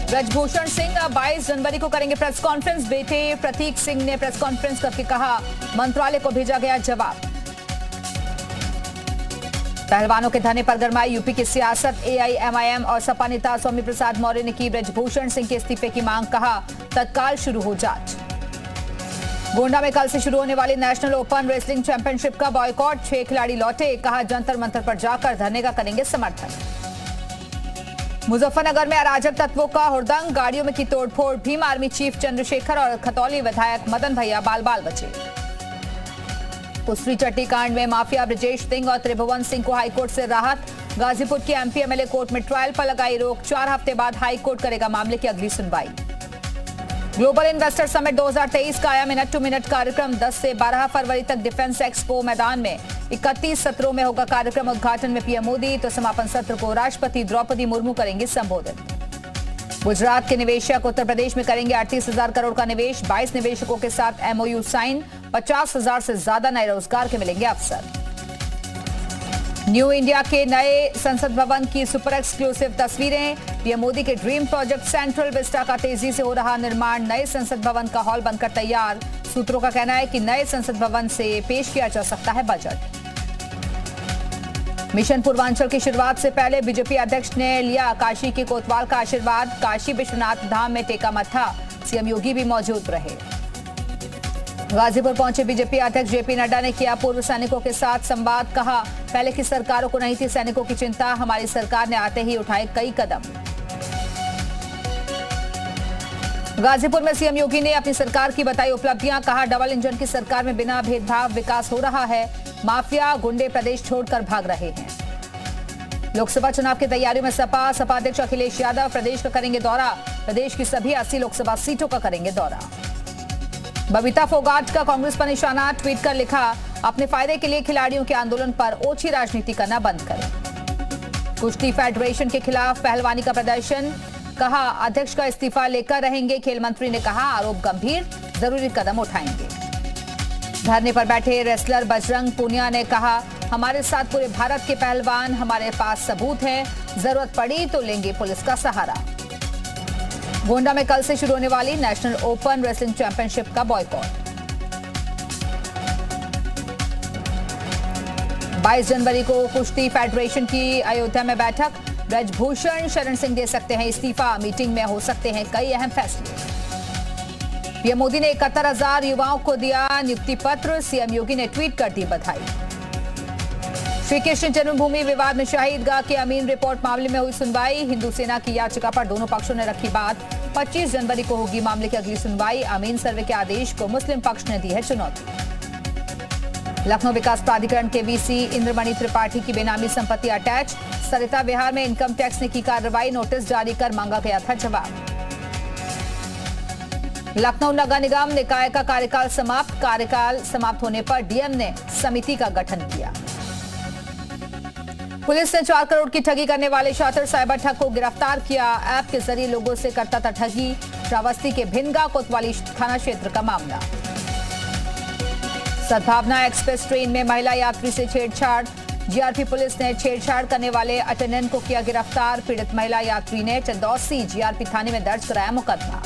ब्रजभूषण सिंह 22 जनवरी को करेंगे press conference. बेटे प्रतीक सिंह ने प्रेस कॉन्फ्रेंस करके कहा, मंत्रालय को भेजा गया जवाब। पहलवानों के धरने पर गरमाई यूपी की सियासत। एआईएमआईएम और सपा नेता स्वामी प्रसाद मौर्य ने की ब्रजभूषण सिंह के इस्तीफे की मांग, कहा तत्काल शुरू हो जांच। गोंडा में कल से शुरू होने वाली नेशनल ओपन रेसलिंग चैंपियनशिप का बॉयकॉट, 6 खिलाड़ी लौटे, कहा जंतर मंतर पर जाकर धरने का करेंगे समर्थन। मुजफ्फरनगर में अराजक तत्वों का हुड़दंग, गाड़ियों में की तोड़फोड़, भीम आर्मी चीफ चंद्रशेखर और खतौली विधायक मदन भैया बाल बाल बचे। कुश्ती चट्टी कांड में माफिया ब्रजेश सिंह और त्रिभुवन सिंह को हाईकोर्ट से राहत। गाजीपुर के एमपी एमएलए कोर्ट में ट्रायल पर लगाई रोक, 4 हफ्ते बाद हाईकोर्ट करेगा मामले की अगली सुनवाई। ग्लोबल इन्वेस्टर समिट 2023 का आया मिनट टू मिनट कार्यक्रम। 10 से 12 फरवरी तक डिफेंस एक्सपो मैदान में 31 सत्रों में होगा कार्यक्रम। उद्घाटन में पीएम मोदी तो समापन सत्र को राष्ट्रपति द्रौपदी मुर्मू करेंगे संबोधित। गुजरात के निवेशक उत्तर प्रदेश में करेंगे 38,000 करोड़ का निवेश। 22 निवेशकों के साथ एमओयू साइन। 50,000 से ज्यादा नए रोजगार के मिलेंगे अवसर। न्यू इंडिया के नए संसद भवन की सुपर एक्सक्लूसिव तस्वीरें। पीएम मोदी के ड्रीम प्रोजेक्ट सेंट्रल विस्टा का तेजी से हो रहा निर्माण। नए संसद भवन का हॉल बनकर तैयार। सूत्रों का कहना है कि नए संसद भवन से पेश किया जा सकता है बजट। मिशन पूर्वांचल की शुरुआत से पहले बीजेपी अध्यक्ष ने लिया काशी के कोतवाल का आशीर्वाद। काशी विश्वनाथ धाम में टेका मत्था, सीएम योगी भी मौजूद रहे। गाजीपुर पहुंचे बीजेपी अध्यक्ष जेपी नड्डा ने किया पूर्व सैनिकों के साथ संवाद, कहा पहले की सरकारों को नहीं थी सैनिकों की चिंता, हमारी सरकार ने आते ही उठाए कई कदम। गाजीपुर में सीएम योगी ने अपनी सरकार की बताई उपलब्धियां, कहा डबल इंजन की सरकार में बिना भेदभाव विकास हो रहा है। माफिया गुंडे प्रदेश छोड़कर भाग रहे हैं। लोकसभा चुनाव की तैयारियों में सपा अध्यक्ष अखिलेश यादव प्रदेश का करेंगे दौरा। प्रदेश की सभी 80 लोकसभा सीटों का करेंगे दौरा। बबीता फोगाट का कांग्रेस पर निशाना, ट्वीट कर लिखा, अपने फायदे के लिए खिलाड़ियों के आंदोलन पर ओछी राजनीति करना बंद करें। कुश्ती फेडरेशन के खिलाफ पहलवानी का प्रदर्शन, कहा अध्यक्ष का इस्तीफा लेकर रहेंगे। खेल मंत्री ने कहा आरोप गंभीर, जरूरी कदम उठाएंगे। धरने पर बैठे रेसलर बजरंग पूनिया ने कहा, हमारे साथ पूरे भारत के पहलवान, हमारे पास सबूत है, जरूरत पड़ी तो लेंगे पुलिस का सहारा। गोंडा में कल से शुरू होने वाली नेशनल ओपन रेसलिंग चैंपियनशिप का बॉयकॉट। 22 जनवरी को कुश्ती फेडरेशन की अयोध्या में बैठक। ब्रजभूषण शरण सिंह दे सकते हैं इस्तीफा, मीटिंग में हो सकते हैं कई अहम फैसले। पीएम मोदी ने 71,000 युवाओं को दिया नियुक्ति पत्र, सीएम योगी ने ट्वीट कर दी बधाई। श्री कृष्ण जन्मभूमि विवाद में शहीदगाह की अमीन रिपोर्ट मामले में हुई सुनवाई। हिंदू सेना की याचिका पर दोनों पक्षों ने रखी बात। 25 जनवरी को होगी मामले की अगली सुनवाई। अमीन सर्वे के आदेश को मुस्लिम पक्ष ने दी है चुनौती। लखनऊ विकास प्राधिकरण के वीसी इंद्रमणि त्रिपाठी की बेनामी संपत्ति अटैच। सरिता विहार में इनकम टैक्स ने की कार्रवाई, नोटिस जारी कर मांगा गया था जवाब। लखनऊ नगर निगम निकाय का कार्यकाल समाप्त होने पर डीएम ने समिति का गठन किया। पुलिस ने 4 करोड़ की ठगी करने वाले शातिर साइबर ठग को गिरफ्तार किया। ऐप के जरिए लोगों से करता था ठगी। श्रावस्ती के भिनगा कोतवाली थाना क्षेत्र का मामला। सद्भावना एक्सप्रेस ट्रेन में महिला यात्री से छेड़छाड़। जीआरपी पुलिस ने छेड़छाड़ करने वाले अटेंडेंट को किया गिरफ्तार। पीड़ित महिला यात्री ने चंदौसी जीआरपी थाने में दर्ज कराया मुकदमा।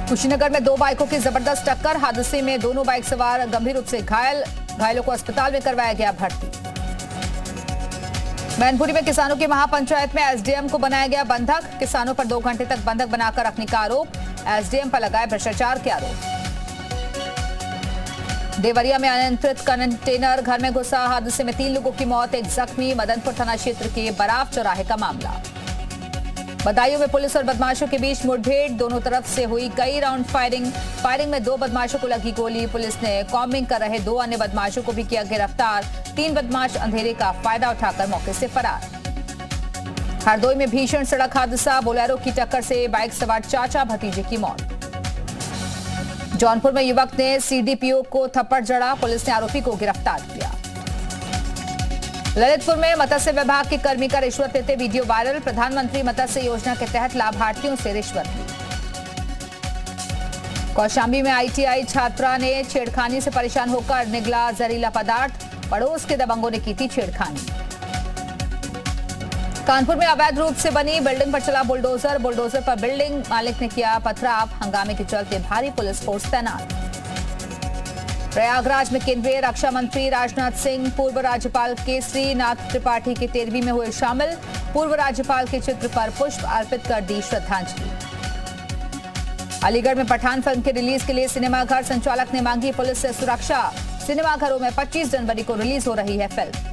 कुशीनगर में 2 बाइकों की जबरदस्त टक्कर, हादसे में दोनों बाइक सवार गंभीर रूप से घायल। घायलों को अस्पताल में करवाया गया भर्ती। मैनपुरी में किसानों की महापंचायत में एसडीएम को बनाया गया बंधक। किसानों पर 2 घंटे तक बंधक बनाकर रखने का आरोप। एसडीएम पर लगाए भ्रष्टाचार के आरोप। देवरिया में अनियंत्रित कंटेनर घर में घुसा, हादसे में 3 लोगों की मौत, 1 जख्मी। मदनपुर थाना क्षेत्र के बराव चौराहे का मामला। बदायूं में पुलिस और बदमाशों के बीच मुठभेड़, दोनों तरफ से हुई कई राउंड फायरिंग में 2 बदमाशों को लगी गोली। पुलिस ने कॉम्बिंग कर रहे 2 अन्य बदमाशों को भी किया गिरफ्तार। 3 बदमाश अंधेरे का फायदा उठाकर मौके से फरार। हरदोई में भीषण सड़क हादसा, बोलेरो की टक्कर से बाइक सवार चाचा भतीजे की मौत। जौनपुर में युवक ने सीडीपीओ को थप्पड़ जड़ा, पुलिस ने आरोपी को गिरफ्तार किया। ललितपुर में मत्स्य विभाग के कर्मी का रिश्वत लेते वीडियो वायरल, प्रधानमंत्री मत्स्य योजना के तहत लाभार्थियों से रिश्वत ली। कौशाम्बी में आईटीआई छात्रा ने छेड़खानी से परेशान होकर निगला जहरीला पदार्थ, पड़ोस के दबंगों ने की थी छेड़खानी। कानपुर में अवैध रूप से बनी बिल्डिंग पर चला बुलडोजर। बुलडोजर पर बिल्डिंग मालिक ने किया पथराव। हंगामे के चलते भारी पुलिस फोर्स तैनात। प्रयागराज में केंद्रीय रक्षा मंत्री राजनाथ सिंह पूर्व राज्यपाल केसरी नाथ त्रिपाठी की 13वीं में हुए शामिल। पूर्व राज्यपाल के चित्र पर पुष्प अर्पित कर दी श्रद्धांजलि। अलीगढ़ में पठान फिल्म के रिलीज के लिए सिनेमाघर संचालक ने मांगी पुलिस से सुरक्षा। सिनेमाघरों में 25 जनवरी को रिलीज हो रही है फिल्म।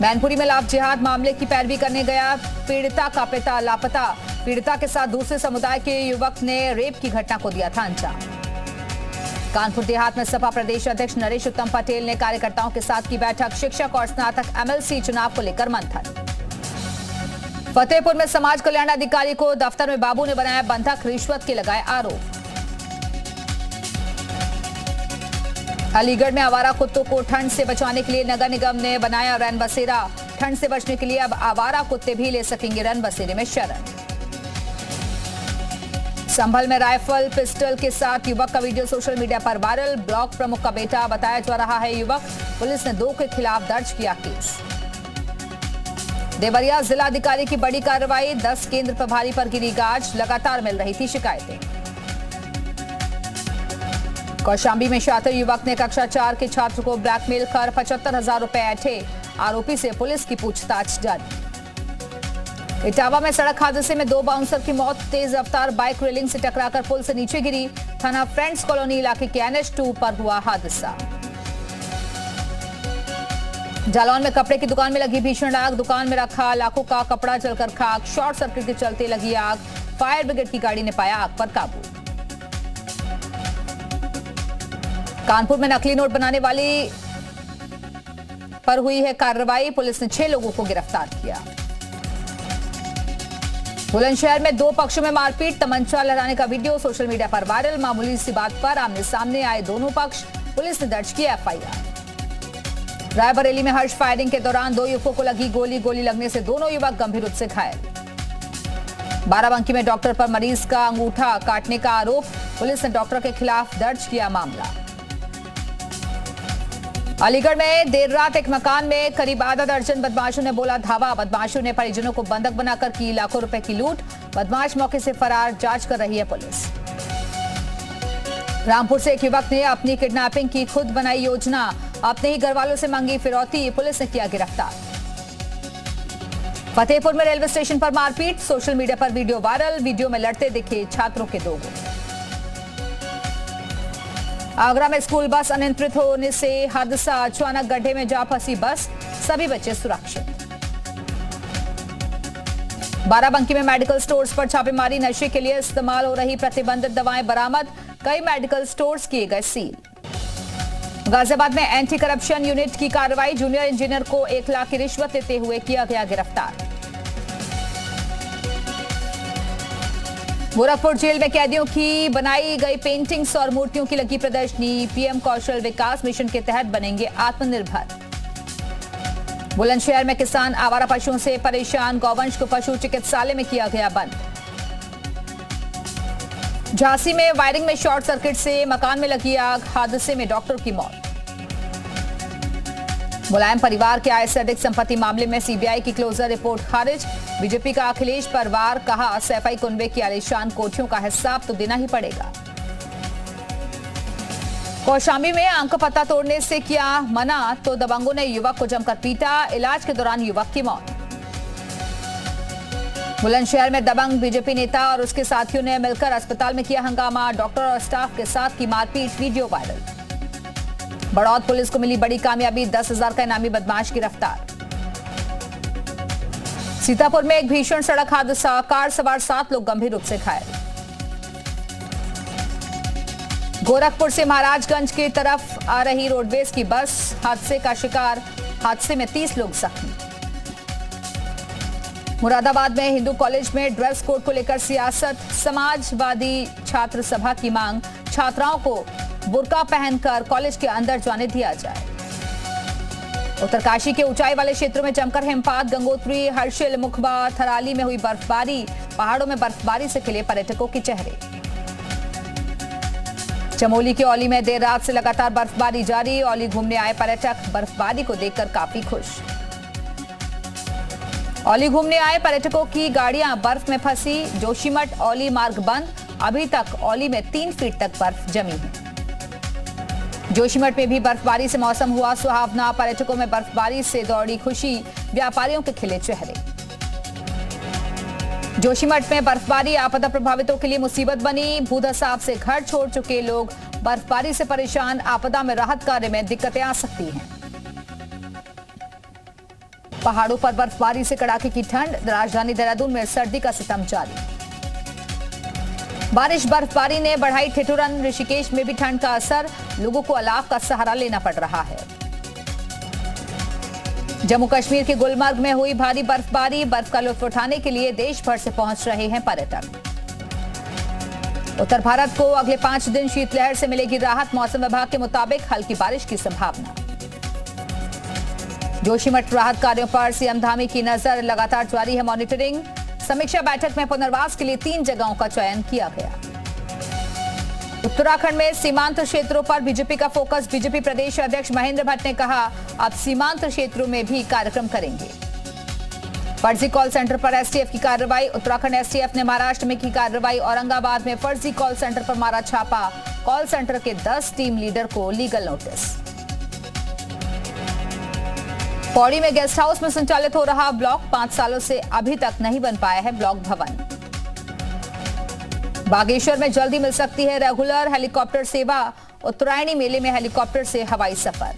मैनपुरी में लव जिहाद मामले की पैरवी करने गया पीड़िता का पिता लापता। पीड़िता के साथ दूसरे समुदाय के युवक ने रेप की घटना को दिया था अंजाम। कानपुर देहात में सपा प्रदेश अध्यक्ष नरेश उत्तम पटेल ने कार्यकर्ताओं के साथ की बैठक। शिक्षक और स्नातक एमएलसी चुनाव को लेकर मंथन। फतेहपुर में समाज कल्याण अधिकारी को दफ्तर में बाबू ने बनाया बंधक। रिश्वत के लगाए आरोप। अलीगढ़ में आवारा कुत्तों को ठंड से बचाने के लिए नगर निगम ने बनाया रैन बसेरा। ठंड से बचने के लिए अब आवारा कुत्ते भी ले सकेंगे रैन बसेरे में शरण। संभल में राइफल पिस्टल के साथ युवक का वीडियो सोशल मीडिया पर वायरल। ब्लॉक प्रमुख का बेटा बताया जा रहा है युवक। पुलिस ने 2 के खिलाफ दर्ज किया केस। देवरिया जिलाधिकारी की बड़ी कार्रवाई। 10 केंद्र प्रभारी पर गिरी गाज। लगातार मिल रही थी शिकायतें। कौशाम्बी में शातिर युवक ने कक्षा 4 के छात्र को ब्लैकमेल कर 75,000 रुपए ऐंठे। आरोपी से पुलिस की पूछताछ जारी। इटावा में सड़क हादसे में 2 बाउंसर की मौत। तेज रफ्तार बाइक रेलिंग से टकराकर पुल से नीचे गिरी। थाना फ्रेंड्स कॉलोनी इलाके के NH2 पर हुआ हादसा। जालौन में कपड़े की दुकान में लगी भीषण आग। दुकान में रखा लाखों का कपड़ा जलकर खाक। शॉर्ट सर्किट के चलते लगी आग। फायर ब्रिगेड की गाड़ी ने पाया आग पर काबू। कानपुर में नकली नोट बनाने वाली पर हुई है कार्रवाई। पुलिस ने 6 लोगों को गिरफ्तार किया। बुलंदशहर में 2 पक्षों में मारपीट। तमंचा लहराने का वीडियो सोशल मीडिया पर वायरल। मामूली सी बात पर आमने सामने आए दोनों पक्ष। पुलिस ने दर्ज किया FIR। रायबरेली में हर्ष फायरिंग के दौरान 2 युवकों को लगी गोली। गोली लगने से दोनों युवक गंभीर रूप से घायल। बाराबंकी में डॉक्टर पर मरीज का अंगूठा काटने का आरोप। पुलिस ने डॉक्टर के खिलाफ दर्ज किया मामला। अलीगढ़ में देर रात एक मकान में करीब आधा दर्जन बदमाशों ने बोला धावा। बदमाशों ने परिजनों को बंधक बनाकर की लाखों रुपए की लूट। बदमाश मौके से फरार। जांच कर रही है पुलिस। रामपुर से एक युवक ने अपनी किडनैपिंग की खुद बनाई योजना। अपने ही घर वालों से मांगी फिरौती। पुलिस ने किया गिरफ्तार। फतेहपुर में रेलवे स्टेशन पर मारपीट। सोशल मीडिया पर वीडियो वायरल। वीडियो में लड़ते दिखे छात्रों के 2 गुट। आगरा में स्कूल बस अनियंत्रित होने से हादसा। अचानक गड्ढे में जा फंसी बस। सभी बच्चे सुरक्षित। बाराबंकी में मेडिकल स्टोर्स पर छापेमारी। नशे के लिए इस्तेमाल हो रही प्रतिबंधित दवाएं बरामद। कई मेडिकल स्टोर्स किए गए सील। गाजियाबाद में एंटी करप्शन यूनिट की कार्रवाई। जूनियर इंजीनियर को 1 लाख की रिश्वत लेते हुए किया गया गिरफ्तार। गोरखपुर जेल में कैदियों की बनाई गई पेंटिंग्स और मूर्तियों की लगी प्रदर्शनी। PM कौशल विकास मिशन के तहत बनेंगे आत्मनिर्भर। बुलंदशहर में किसान आवारा पशुओं से परेशान। गौवंश को पशु चिकित्सालय में किया गया बंद। झांसी में वायरिंग में शॉर्ट सर्किट से मकान में लगी आग। हादसे में डॉक्टर की मौत। मुलायम परिवार के आय से अधिक संपत्ति मामले में CBI की क्लोजर रिपोर्ट खारिज। बीजेपी का अखिलेश पर वार। कहा सैफई कुनबे की आलीशान कोठियों का हिसाब तो देना ही पड़ेगा। कौशाम्बी में अंक पता तोड़ने से किया मना तो दबंगों ने युवक को जमकर पीटा। इलाज के दौरान युवक की मौत। बुलंदशहर में दबंग बीजेपी नेता और उसके साथियों ने मिलकर अस्पताल में किया हंगामा। डॉक्टर और स्टाफ के साथ की मारपीट। Video viral. बड़ौद पुलिस को मिली बड़ी कामयाबी। 10,000 का इनामी बदमाश गिरफ्तार। सीतापुर में एक भीषण सड़क हादसा। कार सवार 7 लोग गंभीर रूप से घायल। गोरखपुर से महाराजगंज की तरफ आ रही रोडवेज की बस हादसे का शिकार। हादसे में 30 लोग जख्मी। मुरादाबाद में हिंदू कॉलेज में ड्रेस कोड को लेकर सियासत। समाजवादी छात्र सभा की मांग। छात्राओं को बुर्का पहनकर कॉलेज के अंदर जाने दिया जाए। उत्तरकाशी के ऊंचाई वाले क्षेत्रों में जमकर हिमपात। गंगोत्री, हर्षिल, मुखबा, थराली में हुई बर्फबारी। पहाड़ों में बर्फबारी से खिले पर्यटकों के चेहरे। चमोली के औली में देर रात से लगातार बर्फबारी जारी। औली घूमने आए पर्यटक बर्फबारी को देखकर काफी खुश। औली घूमने आए पर्यटकों की गाड़ियां बर्फ में फंसी। जोशीमठ औली मार्ग बंद। अभी तक औली में 3 फीट तक बर्फ जमी है। जोशीमठ में भी बर्फबारी से मौसम हुआ सुहावना। पर्यटकों में बर्फबारी से दौड़ी खुशी, व्यापारियों के खिले चेहरे। जोशीमठ में बर्फबारी आपदा प्रभावितों के लिए मुसीबत बनी। भूधसाव से घर छोड़ चुके लोग बर्फबारी से परेशान। आपदा में राहत कार्य में दिक्कतें आ सकती हैं। पहाड़ों पर बर्फबारी से कड़ाके की ठंड। राजधानी देहरादून में सर्दी का सितम जारी। बारिश बर्फबारी ने बढ़ाई ठिठुरन। ऋषिकेश में भी ठंड का असर। लोगों को अलाव का सहारा लेना पड़ रहा है। जम्मू कश्मीर के गुलमर्ग में हुई भारी बर्फबारी। बर्फ का लुत्फ उठाने के लिए देश भर से पहुंच रहे हैं पर्यटक। उत्तर भारत को अगले 5 दिन शीतलहर से मिलेगी राहत। मौसम विभाग के मुताबिक हल्की बारिश की संभावना। जोशीमठ राहत कार्यों पर सीएम धामी की नजर। लगातार जारी है मॉनिटरिंग। समीक्षा बैठक में पुनर्वास के लिए 3 जगहों का चयन किया गया। उत्तराखंड में सीमांत क्षेत्रों पर बीजेपी का फोकस। बीजेपी प्रदेश अध्यक्ष महेंद्र भट्ट ने कहा, अब सीमांत क्षेत्रों में भी कार्यक्रम करेंगे। फर्जी कॉल सेंटर पर एसटीएफ की कार्रवाई। उत्तराखंड एसटीएफ ने महाराष्ट्र में की कार्रवाई। औरंगाबाद में फर्जी कॉल सेंटर पर मारा छापा। कॉल सेंटर के 10 टीम लीडर को लीगल नोटिस। पौड़ी में गेस्ट हाउस में संचालित हो रहा ब्लॉक। 5 सालों से अभी तक नहीं बन पाया है ब्लॉक भवन। बागेश्वर में जल्दी मिल सकती है रेगुलर हेलीकॉप्टर सेवा। उत्तरायणी मेले में हेलीकॉप्टर से हवाई सफर।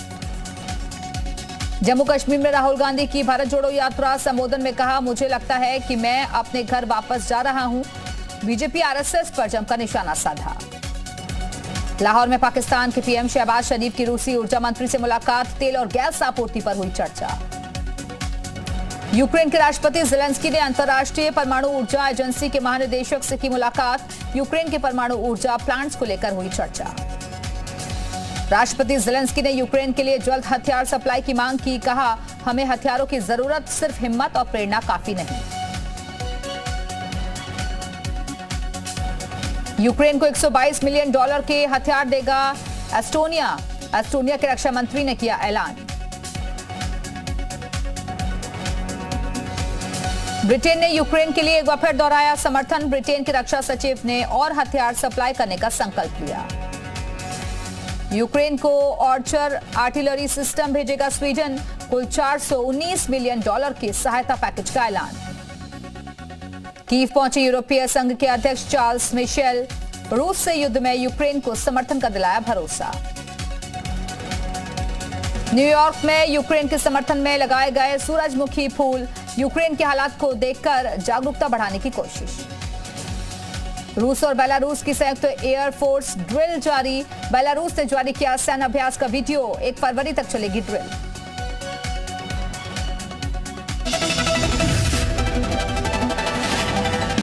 जम्मू कश्मीर में राहुल गांधी की भारत जोड़ो यात्रा। संबोधन में कहा, मुझे लगता है कि मैं अपने घर वापस जा रहा हूं। बीजेपी आरएसएस पर जमकर निशाना साधा। लाहौर में पाकिस्तान के पीएम शहबाज शरीफ की रूसी ऊर्जा मंत्री से मुलाकात। तेल और गैस आपूर्ति पर हुई चर्चा। यूक्रेन के राष्ट्रपति ज़ेलेंस्की ने अंतर्राष्ट्रीय परमाणु ऊर्जा एजेंसी के महानिदेशक से की मुलाकात। यूक्रेन के परमाणु ऊर्जा प्लांट्स को लेकर हुई चर्चा। राष्ट्रपति ज़ेलेंस्की ने यूक्रेन के लिए जल्द हथियार सप्लाई की मांग की। कहा, हमें हथियारों की जरूरत, सिर्फ हिम्मत और प्रेरणा काफी नहीं। यूक्रेन को $122 मिलियन के हथियार देगा एस्टोनिया। एस्टोनिया के रक्षा मंत्री ने किया ऐलान। ब्रिटेन ने यूक्रेन के लिए एक बार फिर दोहराया समर्थन। ब्रिटेन के रक्षा सचिव ने और हथियार सप्लाई करने का संकल्प लिया। यूक्रेन को ऑर्चर आर्टिलरी सिस्टम भेजेगा स्वीडन। कुल $419 मिलियन के सहायता पैकेज का ऐलान। कीव पहुंचे यूरोपीय संघ के अध्यक्ष चार्ल्स मिशेल। रूस से युद्ध में यूक्रेन को समर्थन का दिलाया भरोसा। न्यूयॉर्क में यूक्रेन के समर्थन में लगाए गए सूरजमुखी फूल। यूक्रेन के हालात को देखकर जागरूकता बढ़ाने की कोशिश। रूस और बेलारूस की संयुक्त एयरफोर्स ड्रिल जारी। बेलारूस ने जारी किया सैन्य अभ्यास का वीडियो। 1 फरवरी तक चलेगी ड्रिल।